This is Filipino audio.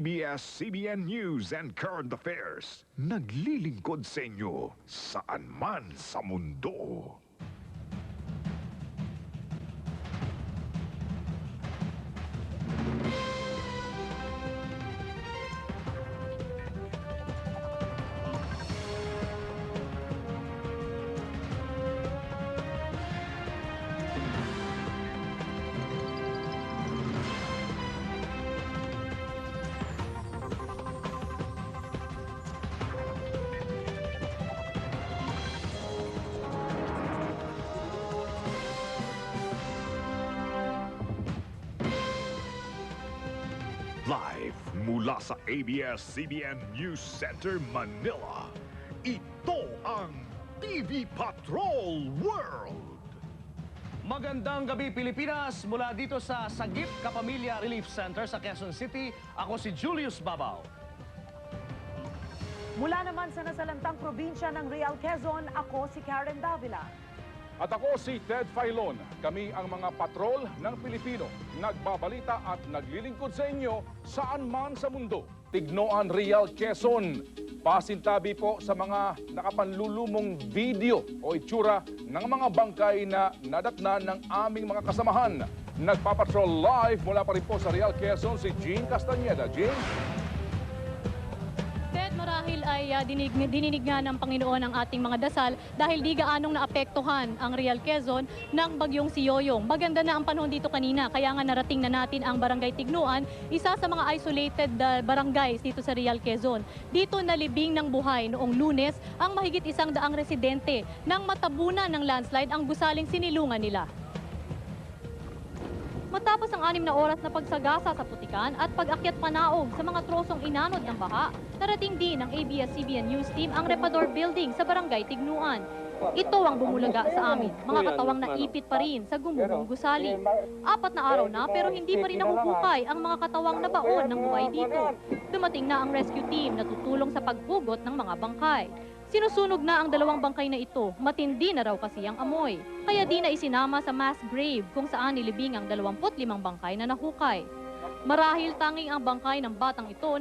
ABS-CBN News and Current Affairs. Naglilingkod sa inyo saan man sa mundo. Live mula sa ABS-CBN News Center, Manila. Ito ang TV Patrol World! Magandang gabi, Pilipinas! Mula dito sa Sagip Kapamilya Relief Center sa Quezon City, ako si Julius Babaw. Mula naman sa nasalantang probinsya ng Real Quezon, ako si Karen Davila. At ako si Ted Filon. Kami ang mga patrol ng Pilipino. Nagbabalita at naglilingkod sa inyo saan man sa mundo. Tignoan, Real Quezon. Pasintabi po sa mga nakapanlulumong video o itsura ng mga bangkay na nadatnan ng aming mga kasamahan. Nagpapatrol live mula pa rin po sa Real Quezon si Jean Castañeda. Jean? Marahil ay dininig nga ng Panginoon ang ating mga dasal dahil di gaanong naapektuhan ang Real Quezon ng bagyong si Yoyong. Maganda na ang panahon dito kanina, kaya nga narating na natin ang Barangay Tignuan, isa sa mga isolated barangays dito sa Real Quezon. Dito nalibing ng buhay noong Lunes ang mahigit 100 residente nang matabunan ng landslide ang gusaling sinilungan nila. Matapos ang 6 na oras na pagsagasa sa putikan at pag-akyat panaog sa mga trosong inanod ng baha, narating din ng ABS-CBN News Team ang Repador Building sa Barangay Tignuan. Ito ang bumulaga sa amin, mga katawang naipit pa rin sa gumuhong gusali. 4 na araw na pero hindi pa rin nahuhukay ang mga katawang nabaon ng buhay dito. Dumating na ang rescue team na tutulong sa paghugot ng mga bangkay. Sinusunog na ang 2 bangkay na ito, matindi na raw kasi ang amoy. Kaya di na isinama sa mass grave kung saan nilibing ang 25 bangkay na nahukay. Marahil tanging ang bangkay ng batang ito